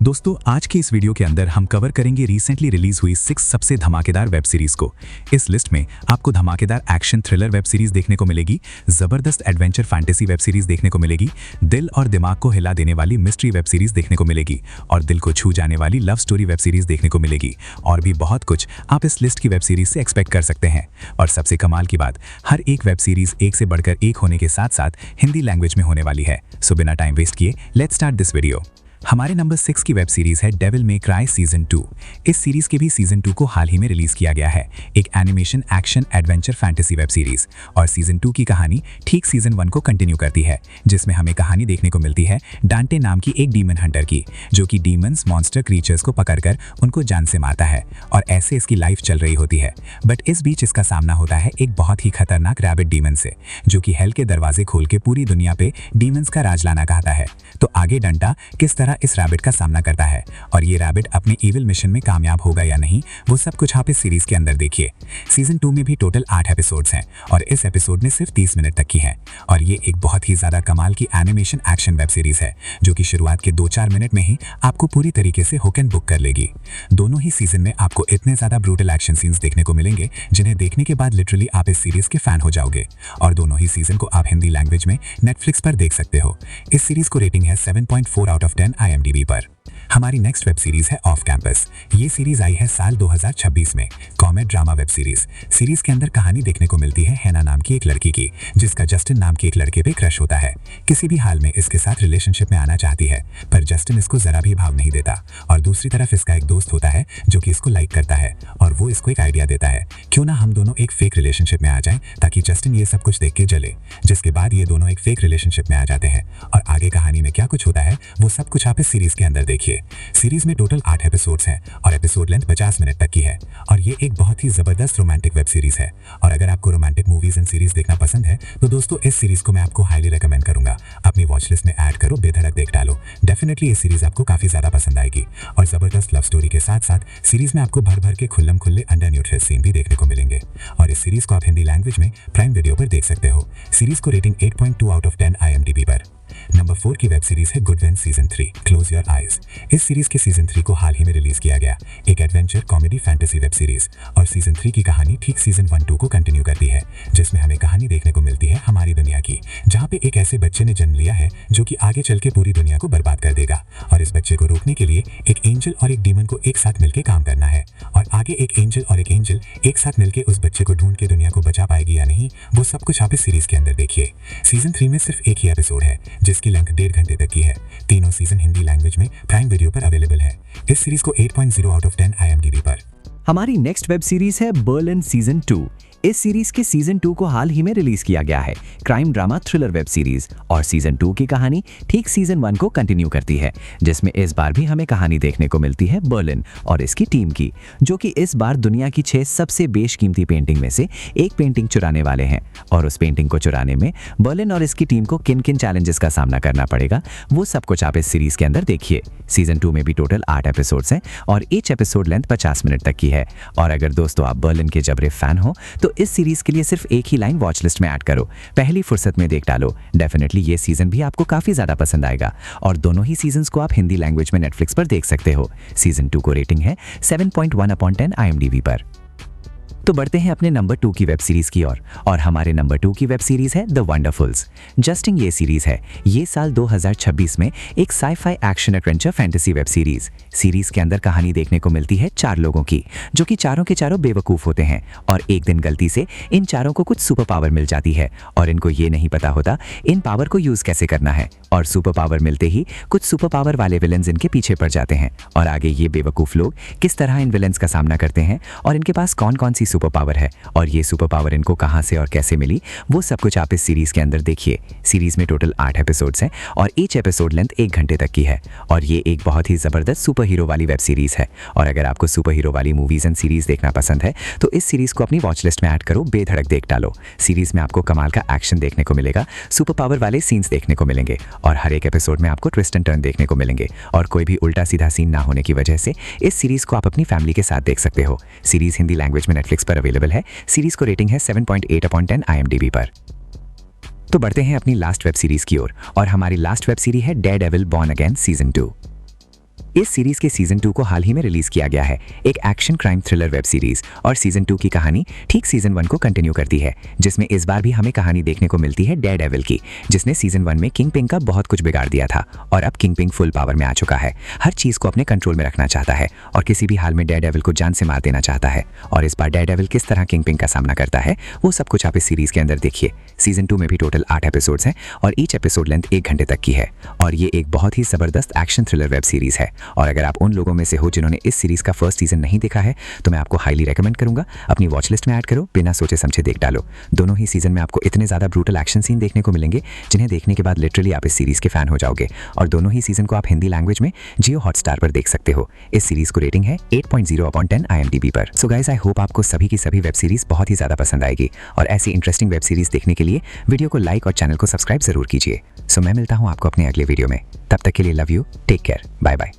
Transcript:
दोस्तों आज के इस वीडियो के अंदर हम कवर करेंगे रिसेंटली रिलीज हुई 6 सबसे धमाकेदार वेब सीरीज को। इस लिस्ट में आपको धमाकेदार एक्शन थ्रिलर वेब सीरीज देखने को मिलेगी, जबरदस्त एडवेंचर फैंटेसी वेब सीरीज देखने को मिलेगी, दिल और दिमाग को हिला देने वाली मिस्ट्री वेब सीरीज देखने को मिलेगी और दिल को छू जाने वाली लव स्टोरी वेब सीरीज देखने को मिलेगी। और भी बहुत कुछ आप इस लिस्ट की वेब सीरीज से एक्सपेक्ट कर सकते हैं। और सबसे कमाल की बात, हर एक वेब सीरीज एक से बढ़कर एक होने के साथ साथ हिंदी लैंग्वेज में होने वाली है। सो बिना टाइम वेस्ट किए लेट्स स्टार्ट दिस वीडियो। हमारे नंबर 6 की वेब सीरीज है डेविल मे क्राई सीजन 2। इस सीरीज के भी सीजन 2 को हाल ही में रिलीज किया गया है, एक animation action adventure fantasy web series. और सीजन 2 की कहानी ठीक सीजन 1 को कंटिन्यू करती है, जिसमें हमें कहानी देखने को मिलती है डांटे नाम की एक डीमन हंटर की, जो कि डीमंस मॉन्स्टर क्रीचर्स को पकड़कर उनको जान से मारता है और ऐसे इसकी लाइफ चल रही होती है। बट इस बीच इसका सामना होता है एक बहुत ही खतरनाक रैबिट डीमन से, जो कि हेल के दरवाजे खोल के पूरी दुनिया पे डीमंस का राज लाना चाहता है। तो आगे डंटा किस तरह इस रैबिट का सामना करता है और ये रैबिट अपने इविल मिशन में कामयाब होगा या नहीं, वो सब कुछ आप इस सीरीज के अंदर देखिए। सीजन 2 में भी टोटल 8 एपिसोड्स हैं और इस एपिसोड में सिर्फ 30 मिनट तक की है। और ये एक बहुत ही ज्यादा कमाल की एनिमेशन एक्शन वेब सीरीज है, जो कि शुरुआत के 2-4 मिनट में ही आपको पूरी तरीके से हुक एंड बुक कर लेगी। दोनों ही सीजन में आपको इतने ज्यादा ब्रूटल एक्शन सीन्स देखने को मिलेंगे, जिन्हें देखने के बाद लिटरली आप इस सीरीज के फैन हो जाओगे। और दोनों ही सीजन को आप हिंदी लैंग्वेज में नेटफ्लिक्स पर देख सकते हो। इस सीरीज को रेटिंग है 7.4 आउट ऑफ 10 IMDb पर। हमारी नेक्स्ट वेब सीरीज है ऑफ कैंपस। ये सीरीज आई है साल 2026 में, कॉमेडी ड्रामा वेब सीरीज के अंदर कहानी देखने को मिलती है हैना नाम की एक लड़की की, जिसका जस्टिन नाम के एक लड़के पे क्रश होता है। किसी भी हाल में इसके साथ रिलेशनशिप में आना चाहती है, पर जस्टिन इसको जरा भी भाव नहीं देता। और दूसरी तरफ इसका एक दोस्त होता है जो कि इसको लाइक करता है और वो इसको एक आइडिया देता है, क्यों ना हम दोनों एक फेक रिलेशनशिप में आ जाएं, ताकि जस्टिन ये सब कुछ देख के जले। जिसके बाद ये दोनों एक फेक रिलेशनशिप में आ जाते हैं और आगे कहानी में क्या कुछ होता है वो सब कुछ आप इस सीरीज के अंदर देखिए। सीरीज में टोटल 8 एपिसोड्स हैं और एपिसोड लेंथ 50 मिनट तक की है। और ये एक बहुत ही जबरदस्त रोमांटिक वेब सीरीज है। और अगर आपको रोमांटिक मूवीज एंड सीरीज देखना पसंद है तो दोस्तों इस सीरीज को मैं आपको हाईली रेकमेंड करूंगा। अपनी वॉच लिस्ट में ऐड करो, बेधड़क देख डालो। डेफिनेटली ये सीरीज आपको काफी ज्यादा पसंद आएगी। और जबरदस्त लव स्टोरी के साथ साथ सीरीज में आपको भर भर के खुल्लम खुल्ले अंडर न्यूट्रल सीन भी देखने को मिलेंगे। और इस सीरीज को आप हिंदी लैंग्वेज में प्राइम वीडियो पर देख सकते हो। सीरीज को रेटिंग 8.2 आउट ऑफ 10 IMDb पर। नंबर 4 की वेब सीरीज है good Vance season 3 close your eyes. इस सीरीज के सीजन 3 को हाल ही में रिलीज किया गया, एक adventure comedy fantasy web series. और सीजन 3 की कहानी ठीक सीजन 1-2 को कंटिन्यू करती है, जिसमें हमें कहानी देखने को मिलती है हमारी दुनिया की, जहाँ पे एक ऐसे बच्चे ने जन्म लिया है जो कि आगे चल के पूरी दुनिया को बर्बाद कर देगा। और इस बच्चे को रोकने के लिए एक एंजल और एक डीमन को एक साथ मिलकर काम करना है। और आगे एक एंजल और एक एंजल एक साथ मिलकर उस बच्चे को ढूंढ के दुनिया को बचा पाएगी या नहीं, वो सब कुछ आप इस सीरीज के अंदर देखिए। सीजन 3 में सिर्फ एक ही एपिसोड है, जिसकी लेंथ 1.5 घंटे तक की है। तीनों सीजन हिंदी लैंग्वेज में प्राइम वीडियो पर अवेलेबल है। इस सीरीज को 8.0 आउट ऑफ 10 IMDb पर। हमारी नेक्स्ट वेब सीरीज है बर्लिन सीजन 2। इस सीरीज के सीजन 2 को हाल ही में रिलीज किया गया है, crime drama thriller web series. और सीजन 2 की कहानी ठीक सीजन 1 को कंटिन्यू करती है, जिसमें इस बार भी हमें कहानी देखने को मिलती है बर्लिन और इसकी टीम की, जो कि इस बार दुनिया की 6 सबसे बेशकीमती पेंटिंग में से एक पेंटिंग चुराने वाले हैं। और उस पेंटिंग को चुराने में बर्लिन और इसकी टीम को किन किन चैलेंजेस का सामना करना पड़ेगा, वो सब कुछ आप इस सीरीज के अंदर देखिए। सीजन 2 में भी टोटल 8 एपिसोड्स हैं और ईच एपिसोड लेंथ 50 मिनट तक की है। और अगर दोस्तों आप बर्लिन के जबरे फैन हो तो इस सीरीज के लिए सिर्फ एक ही लाइन वॉच लिस्ट में ऐड करो, पहली फुर्सत में देख डालो। डेफिनेटली ये सीजन भी आपको काफी ज्यादा पसंद आएगा। और दोनों ही सीजन्स को आप हिंदी लैंग्वेज में नेटफ्लिक्स पर देख सकते हो। सीजन 2 को रेटिंग है 7.1 अपॉन 10 IMDb पर। तो बढ़ते हैं अपने नंबर 2 की वेब सीरीज की ओर। और हमारे नंबर 2 की वेब सीरीज है द वंडरफुल्स। जस्टिंग ये सीरीज है। ये साल 2026 में एक sci-fi action adventure fantasy web series के अंदर कहानी देखने को मिलती है 4 लोगों की, जो कि चारों के चारों बेवकूफ होते हैं। और एक दिन गलती से इन चारों को कुछ सुपर पावर मिल जाती है और इनको ये नहीं पता होता इन पावर को यूज कैसे करना है। और सुपर पावर मिलते ही कुछ सुपर पावर वाले विलेंस इनके पीछे पड़ जाते हैं। और आगे ये बेवकूफ लोग किस तरह इन विलेंस का सामना करते हैं और इनके पास कौन कौन सी सुपर पावर है और ये सुपर पावर इनको कहां से और कैसे मिली, वो सब कुछ आप इस सीरीज के अंदर देखिए। सीरीज में टोटल 8 एपिसोड्स हैं और ईच एपिसोड लेंथ 1 घंटे तक की है। और ये एक बहुत ही जबरदस्त सुपर हीरो वाली वेब सीरीज है। और अगर आपको सुपर हीरो वाली मूवीज एंड सीरीज देखना पसंद है तो इस सीरीज को अपनी वॉच लिस्ट में ऐड करो, बेधड़क देख डालो। सीरीज में आपको कमाल का एक्शन देखने को मिलेगा, सुपर पावर वाले सीन्स देखने को मिलेंगे और हर एक एपिसोड में आपको ट्विस्ट एंड टर्न देखने को मिलेंगे। और कोई भी उल्टा सीधा सीन ना होने की वजह से इस सीरीज को आप अपनी फैमिली के साथ देख सकते हो। सीरीज हिंदी लैंग्वेज में नेटफ्लिक्स पर अवेलेबल है। सीरीज को रेटिंग है 7.8 अपॉन 10 IMDb पर। तो बढ़ते हैं अपनी लास्ट वेब सीरीज की ओर। और हमारी लास्ट वेब सीरीज है डेयरडेविल बॉर्न अगेन सीजन 2। इस सीरीज के सीजन 2 को हाल ही में रिलीज किया गया है। एक action crime thriller web series और सीजन 2 की कहानी ठीक सीजन 1 को कंटिन्यू करती है, जिसमें इस बार भी हमें कहानी देखने को मिलती है डेयरडेविल की, जिसने सीजन 1 में किंगपिन का बहुत कुछ बिगाड़ दिया था और अब किंगपिन फुल पावर में आ चुका है। हर चीज को अपने कंट्रोल में रखना चाहता है और किसी भी हाल में डेयरडेविल को जान से मार देना चाहता है। और इस बार डेयरडेविल किस तरह किंगपिन का सामना करता है वो सब कुछ आप इस सीरीज के अंदर देखिए। सीजन 2 में भी टोटल 8 एपिसोड्स हैं और ईच एपिसोड लेंथ 1 घंटे तक की है और ये एक बहुत ही जबरदस्त एक्शन थ्रिलर वेब सीरीज है। और अगर आप उन लोगों में से हो जिन्होंने इस सीरीज का फर्स्ट सीजन नहीं देखा है तो मैं आपको हाईली रेकमेंड करूंगा, अपनी वॉच लिस्ट में ऐड करो, बिना सोचे समझे देख डालो। दोनों ही सीजन में आपको इतने ज्यादा ब्रूटल एक्शन सीन देखने को मिलेंगे जिन्हें देखने के बाद लिटरली आप इस सीरीज के फैन हो जाओगे। और दोनों ही सीजन को आप हिंदी लैंग्वेज में जियो हॉटस्टार पर देख सकते हो। इस सीरीज को रेटिंग है 8.0/10 IMDb पर। सो गाइस, आई होप आपको सभी की सभी वेब सीरीज बहुत ही ज्यादा पसंद आएगी और ऐसी इंटरेस्टिंग वेब सीरीज देखने के लिए वीडियो को लाइक और चैनल को सब्सक्राइब जरूर कीजिए। सो मैं मिलता हूं आपको अपने अगले वीडियो में, तब तक के लिए love you, take care, bye bye.